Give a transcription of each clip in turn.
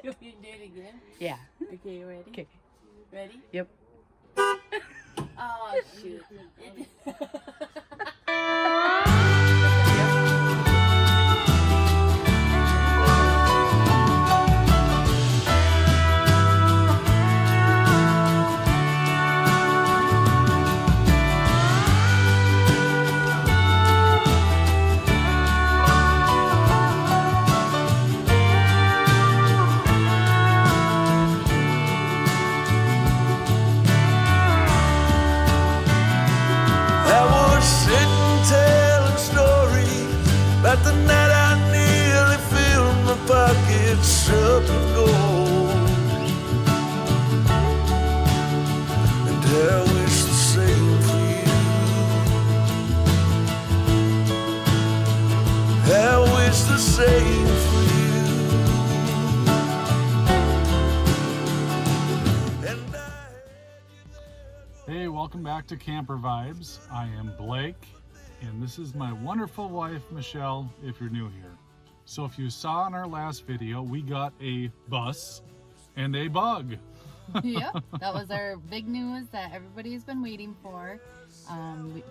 it. You do it again? Yeah. Okay, you ready? Okay. Ready? Yep. Oh, shoot. But the night I nearly filled my pockets up with gold. And I wish the same for you. I wish the same for you. And Hey, welcome back to Camper Vibes. I am Blake. And this is my wonderful wife, Michelle, if you're new here. So if you saw in our last video, we got a bus and a bug. Yep, that was our big news that everybody's been waiting for.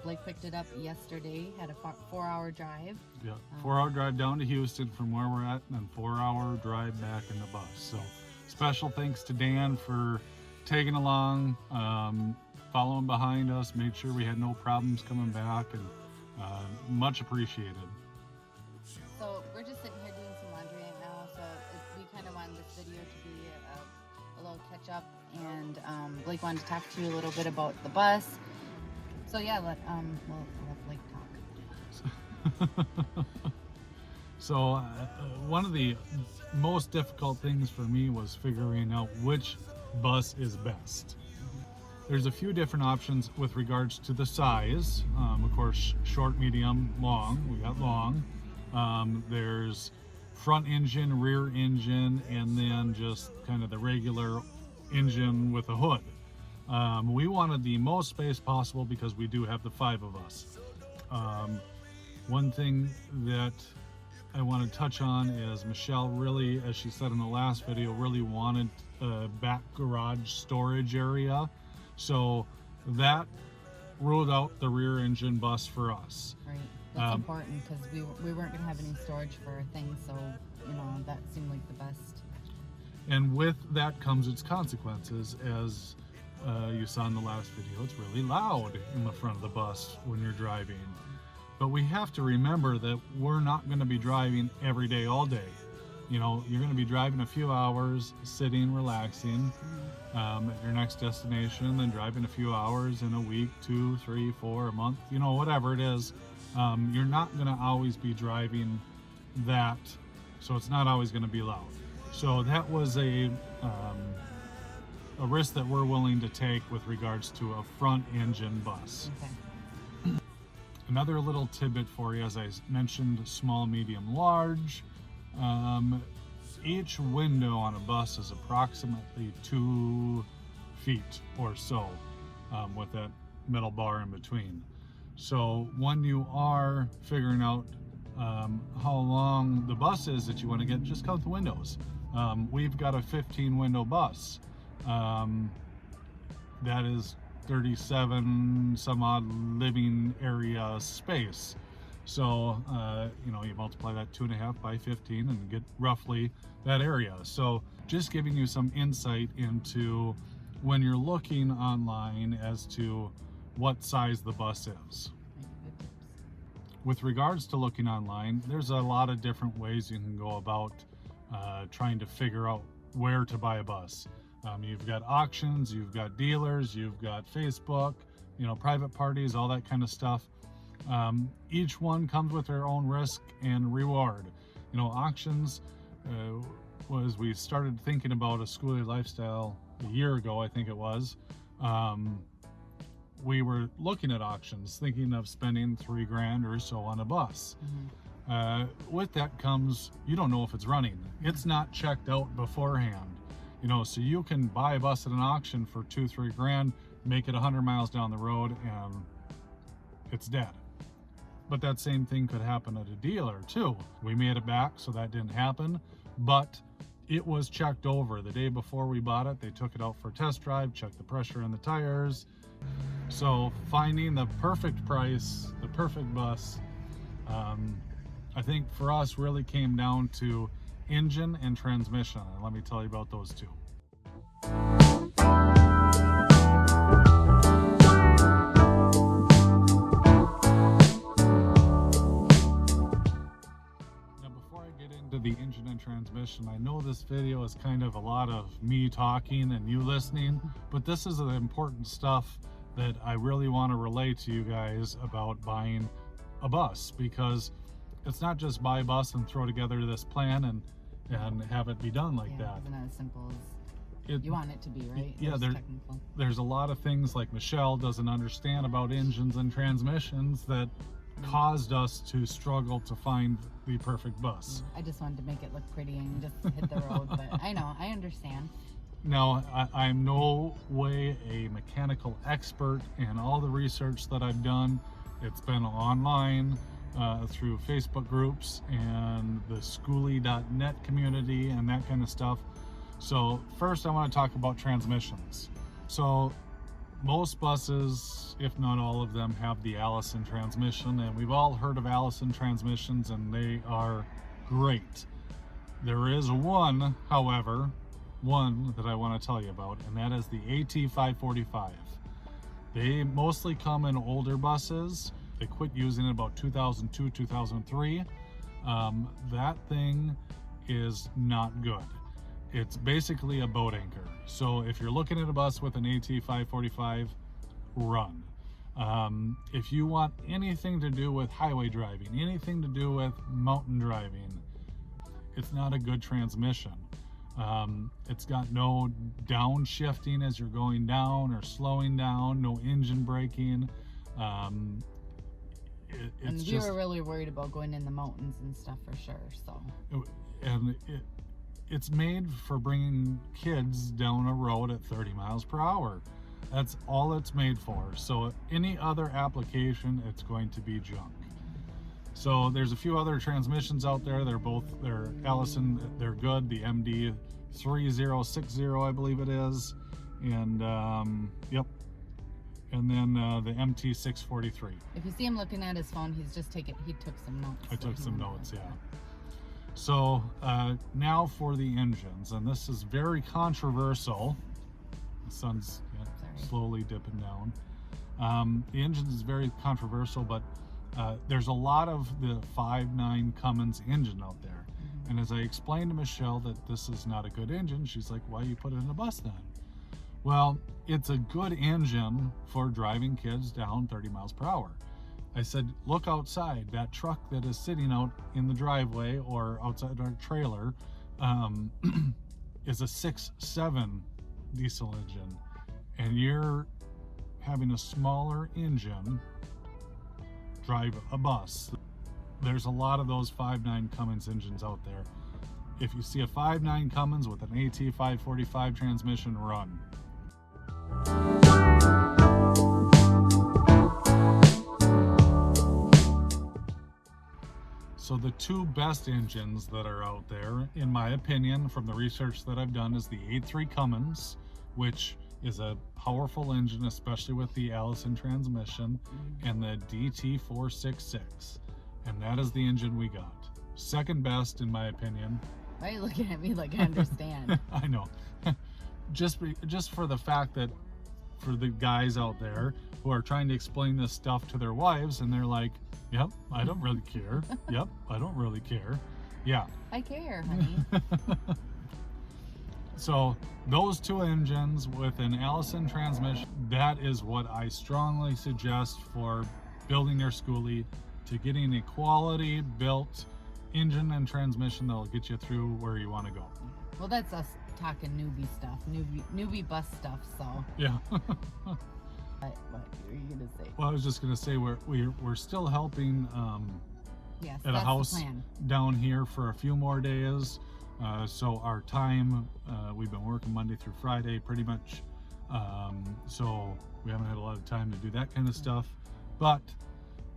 Blake picked it up yesterday, had a 4-hour drive. Yeah, 4-hour drive down to Houston from where we're at, and then 4-hour drive back in the bus. So special thanks to Dan for tagging along, following behind us, made sure we had no problems coming back, and much appreciated. So we're just sitting here doing some laundry right now, so we kind of wanted this video to be a little catch up, and Blake wanted to talk to you a little bit about the bus. So yeah, we'll let Blake talk. So one of the most difficult things for me was figuring out which bus is best. There's a few different options with regards to the size. Of course, short, medium, long. We got long. There's front engine, rear engine, and then just kind of the regular engine with a hood. We wanted the most space possible because we do have the 5 of us. One thing that I want to touch on is Michelle really, as she said in the last video, really wanted a back garage storage area. So that ruled out the rear engine bus for us. Right, that's important because we weren't going to have any storage for things, so you know that seemed like the best. And with that comes its consequences, as you saw in the last video. It's really loud in the front of the bus when you're driving. But we have to remember that we're not going to be driving every day, all day. You know, you're going to be driving a few hours, sitting, relaxing at your next destination, then driving a few hours in a week, 2, 3, 4, a month, you know, whatever it is. You're not going to always be driving that, so it's not always going to be loud. So that was a risk that we're willing to take with regards to a front engine bus. Okay. Another little tidbit for you, as I mentioned, small, medium, large. Each window on a bus is approximately 2 feet or so, with that metal bar in between. So when you are figuring out how long the bus is that you want to get, just count the windows. We've got a 15 window bus. That is 37 some odd living area space. So, you know, you multiply that 2.5 by 15 and get roughly that area. So just giving you some insight into when you're looking online as to what size the bus is. With regards to looking online, there's a lot of different ways you can go about trying to figure out where to buy a bus. You've got auctions, you've got dealers, you've got Facebook, you know, private parties, all that kind of stuff. Each one comes with their own risk and reward. You know, auctions, was we started thinking about a Skoolie lifestyle a year ago, I think it was. We were looking at auctions, thinking of spending $3 grand or so on a bus. With that comes, you don't know if it's running. It's not checked out beforehand. You know, so you can buy a bus at an auction for $2-3 grand, make it 100 miles down the road, and it's dead. But that same thing could happen at a dealer too. We made it back, so that didn't happen. But it was checked over the day before we bought it. They took it out for a test drive, checked the pressure in the tires. So finding the perfect price, the perfect bus, I think for us really came down to engine and transmission. And let me tell you about those two. The engine and transmission. I know this video is kind of a lot of me talking and you listening, but this is the important stuff that I really want to relay to you guys about buying a bus, because it's not just buy a bus and throw together this plan and have it be done like that. It's not as simple as you want it to be, right? Yeah, there's a lot of things like Michelle doesn't understand about engines and transmissions that caused us to struggle to find the perfect bus. I just wanted to make it look pretty and just hit the road, but I know, I understand. Now, I'm no way a mechanical expert, and all the research that I've done, it's been online through Facebook groups and the Skoolie.net community and that kind of stuff. So first I want to talk about transmissions. So most buses, if not all of them, have the Allison transmission, and we've all heard of Allison transmissions, and they are great. There is one, however, that I want to tell you about, and that is the AT545. They mostly come in older buses. They quit using it about 2002, 2003. That thing is not good. It's basically a boat anchor. So if you're looking at a bus with an AT545, run. If you want anything to do with highway driving, anything to do with mountain driving, it's not a good transmission. It's got no downshifting as you're going down or slowing down, no engine braking. And we were really worried about going in the mountains and stuff for sure. So. It's made for bringing kids down a road at 30 miles per hour. That's all it's made for. So any other application, it's going to be junk. So there's a few other transmissions out there. They're Allison, they're good. The MD3060, I believe it is. And yep. And then the MT643. If you see him looking at his phone, he took some notes. I took some notes, yeah. So now for the engines, and this is very controversial. The sun's slowly dipping down. The engine is very controversial, but there's a lot of the 5.9 Cummins engine out there. Mm-hmm. And as I explained to Michelle that this is not a good engine, she's like, why you put it in a bus then? Well, it's a good engine for driving kids down 30 miles per hour. I said, look outside. That truck that is sitting out in the driveway or outside our trailer is a 6.7 diesel engine, and you're having a smaller engine drive a bus. There's a lot of those 5.9 Cummins engines out there. If you see a 5.9 Cummins with an AT545 transmission, run. So the two best engines that are out there, in my opinion, from the research that I've done, is the 8.3 Cummins, which is a powerful engine, especially with the Allison transmission, and the DT466. And that is the engine we got. Second best, in my opinion. Why are you looking at me like I understand? I know. Just for the fact that for the guys out there who are trying to explain this stuff to their wives, and they're like, yep, I don't really care. Yep, I don't really care. Yeah. I care, honey. So those two engines with an Allison transmission, that is what I strongly suggest for building your Skoolie, to getting a quality built engine and transmission that'll get you through where you want to go. Well, that's us talking newbie stuff, newbie bus stuff, so. Yeah. What were you gonna say? Well, I was just gonna say we're still helping yes, at a house down here for a few more days. So our time, we've been working Monday through Friday pretty much. So we haven't had a lot of time to do that kind of stuff. But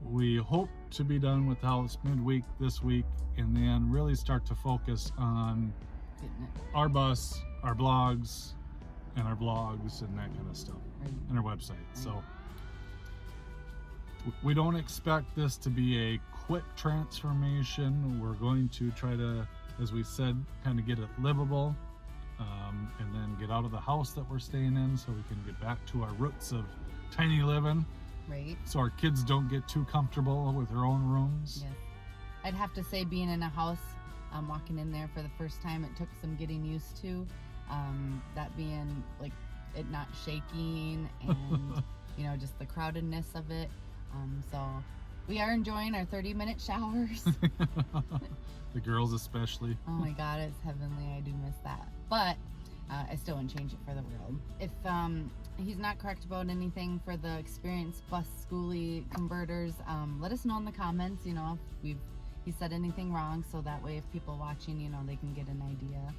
we hope to be done with the house midweek this week, and then really start to focus on getting it our bus, our blogs, and our vlogs and that kind of stuff, right. and our website. So we don't expect this to be a quick transformation. We're going to try to, as we said, kind of get it livable, and then get out of the house that we're staying in so we can get back to our roots of tiny living, Right. so our kids don't get too comfortable with their own rooms. Yes. I'd have to say, being in a house, walking in there for the first time, it took some getting used to. That being like it not shaking and you know, just the crowdedness of it. So we are enjoying our 30-minute showers. The girls especially. Oh my God, it's heavenly. I do miss that. But I still wouldn't change it for the world. If he's not correct about anything for the experienced bus Skoolie converters, let us know in the comments, you know, if he said anything wrong, so that way if people watching, you know, they can get an idea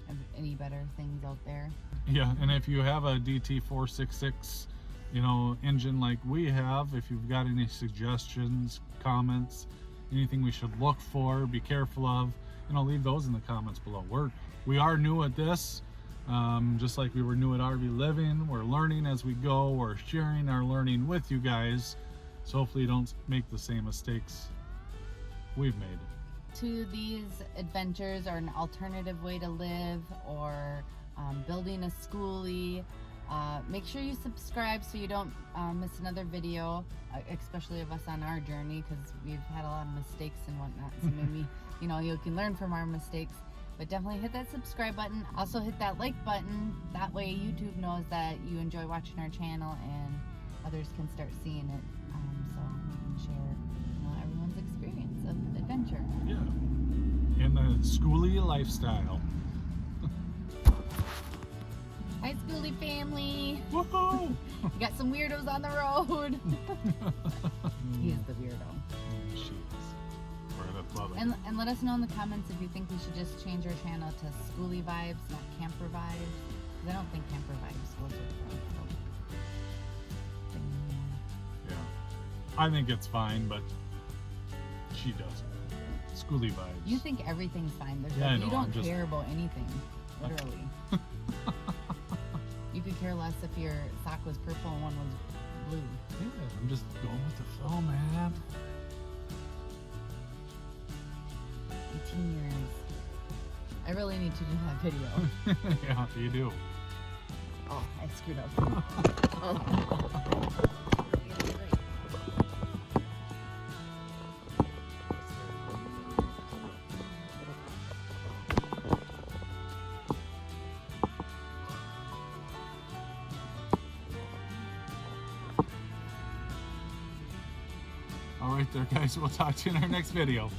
of any better things out there. Yeah, and if you have a DT466, you know, engine like we have, if you've got any suggestions, comments, anything we should look for, be careful of, you know, leave those in the comments below. We are new at this, just like we were new at RV living. We're learning as we go. We're sharing our learning with you guys, so hopefully you don't make the same mistakes we've made. To these adventures, or an alternative way to live, or building a Skoolie, make sure you subscribe so you don't miss another video, especially of us on our journey, because we've had a lot of mistakes and whatnot, so maybe you know, you can learn from our mistakes. But definitely hit that subscribe button. Also hit that like button. That way YouTube knows that you enjoy watching our channel and others can start seeing it, so we can share, you know, everyone's experience of adventure. Yeah, in the Skoolie lifestyle. Hi Skoolie family! Woohoo! We got some weirdos on the road. He is the weirdo. She is. We're above it. And let us know in the comments if you think we should just change our channel to Skoolie vibes, not camper vibes. Because I don't think camper vibes goes with them. So. Yeah, I think it's fine, but she doesn't. Skoolie vibes. You think everything's fine. There's Yeah, I know, you don't I'm just- care about anything, literally. You could care less if your sock was purple and one was blue. Yeah, I'm just going with the flow, man. 18 years. I really need to do that video. Yeah, you do. Oh, I screwed up. Oh. All right there, guys. We'll talk to you in our next video.